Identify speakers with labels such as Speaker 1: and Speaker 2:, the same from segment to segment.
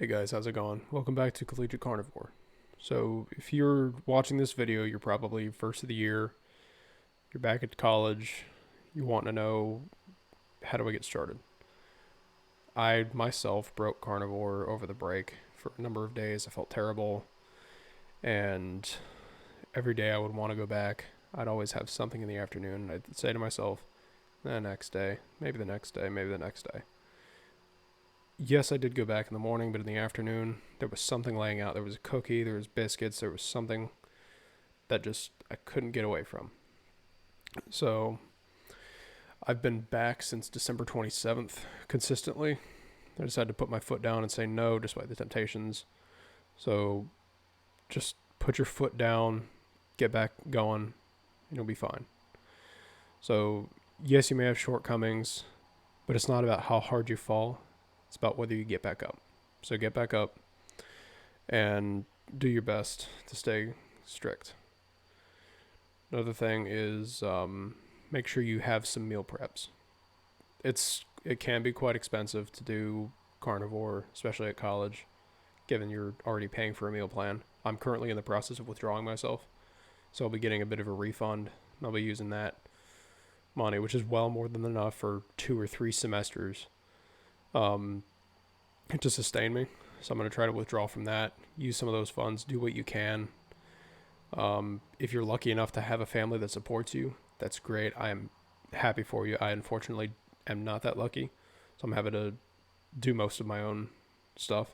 Speaker 1: Hey guys, how's it going? Welcome back to Collegiate Carnivore. So, if you're watching this video, you're probably first of the year, you're back at college, you want to know how do I get started. I myself broke carnivore over the break for a number of days. I felt terrible, and every day I would want to go back. I'd always have something in the afternoon, and I'd say to myself, the next day, maybe the next day, maybe the next day. Yes, I did go back in the morning, but in the afternoon, there was something laying out. There was a cookie, there was biscuits, there was something that just I couldn't get away from. So I've been back since December 27th consistently. I decided to put my foot down and say no despite the temptations. So just put your foot down, get back going, and you'll be fine. So, yes, you may have shortcomings, but it's not about how hard you fall. It's about whether you get back up. So get back up and do your best to stay strict. Another thing is make sure you have some meal preps. It can be quite expensive to do carnivore, especially at college, given you're already paying for a meal plan. I'm currently in the process of withdrawing myself, so I'll be getting a bit of a refund. I'll be using that money, which is well more than enough for 2 or 3 semesters to sustain me. So I'm going to try to withdraw from that, use some of those funds, do what you can. If you're lucky enough to have a family that supports you, that's great. I am happy for you. I unfortunately am not that lucky, so I'm having to do most of my own stuff.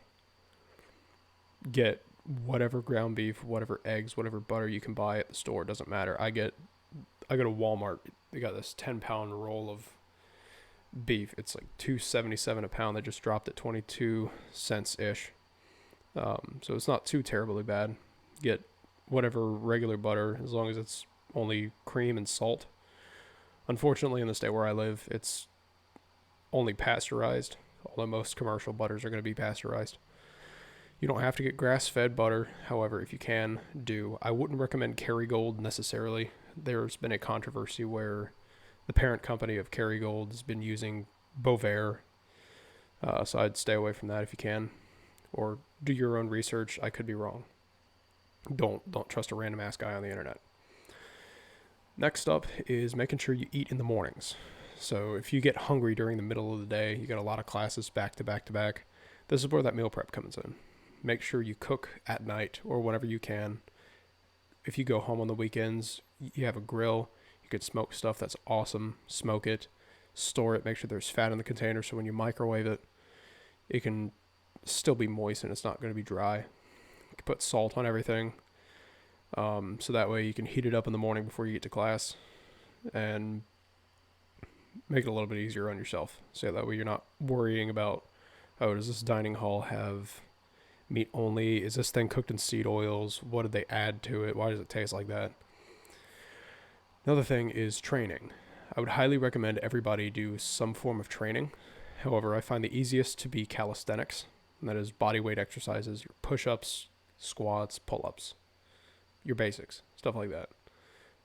Speaker 1: Get whatever ground beef, whatever eggs, whatever butter you can buy at the store. It doesn't matter. I go to Walmart. They got this 10-pound roll of beef. It's like $2.77 a pound. They just dropped it 22 cents ish. So it's not too terribly bad. Get whatever regular butter, as long as it's only cream and salt. Unfortunately, in the state where I live, it's only pasteurized, although most commercial butters are going to be pasteurized. You don't have to get grass-fed butter. However, if you can, do. I wouldn't recommend Kerrygold necessarily. There's been a controversy where the parent company of Kerrygold has been using Bovaer, so I'd stay away from that if you can, or do your own research. I could be wrong. Don't trust a random ass guy on the internet. Next up is making sure you eat in the mornings. So if you get hungry during the middle of the day, you got a lot of classes back to back to back, this is where that meal prep comes in. Make sure you cook at night or whenever you can. If you go home on the weekends, you have a grill, you could smoke stuff. That's awesome. Smoke it, store it, make sure there's fat in the container so when you microwave it, it can still be moist and it's not going to be dry. You can put salt on everything, so that way you can heat it up in the morning before you get to class and make it a little bit easier on yourself. So that way you're not worrying about, oh, does this dining hall have meat only? Is this thing cooked in seed oils? What did they add to it? Why does it taste like that? Another thing is training. I would highly recommend everybody do some form of training. However, I find the easiest to be calisthenics, and that is body weight exercises, your push-ups, squats, pull-ups, your basics, stuff like that.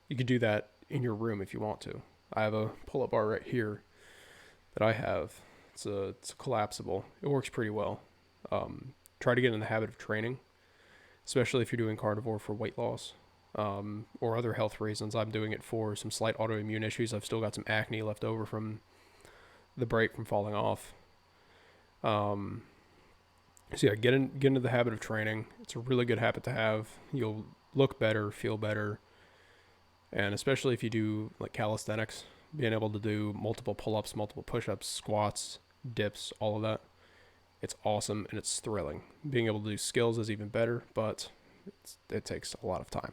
Speaker 1: You can do that in your room if you want to. I have a pull-up bar right here that I have. It's a collapsible. It works pretty well. Try to get in the habit of training, especially if you're doing carnivore for weight loss. Or other health reasons. I'm doing it for some slight autoimmune issues. I've still got some acne left over from the break from falling off. So yeah, get into the habit of training. It's a really good habit to have. You'll look better, feel better, and especially if you do like calisthenics, being able to do multiple pull-ups, multiple push-ups, squats, dips, all of that. It's awesome and it's thrilling. Being able to do skills is even better, but it takes a lot of time.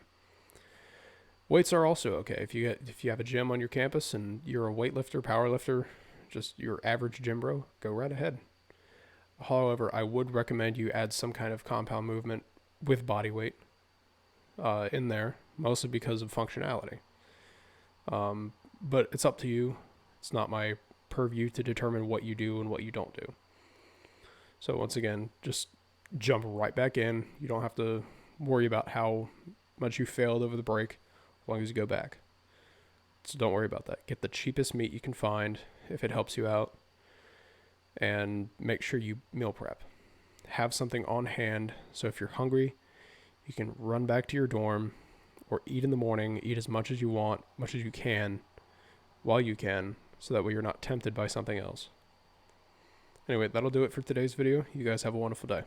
Speaker 1: Weights are also okay. If you have a gym on your campus and you're a weightlifter, powerlifter, just your average gym bro, go right ahead. However, I would recommend you add some kind of compound movement with body weight in there, mostly because of functionality. But it's up to you. It's not my purview to determine what you do and what you don't do. So once again, just jump right back in. You don't have to worry about how much you failed over the break as long as you go back. So don't worry about that. Get the cheapest meat you can find if it helps you out, and make sure you meal prep. have something on hand. So if you're hungry, you can run back to your dorm or eat in the morning, eat as much as you want, much as you can, while you can, so that way you're not tempted by something else. Anyway, that'll do it for today's video. You guys have a wonderful day.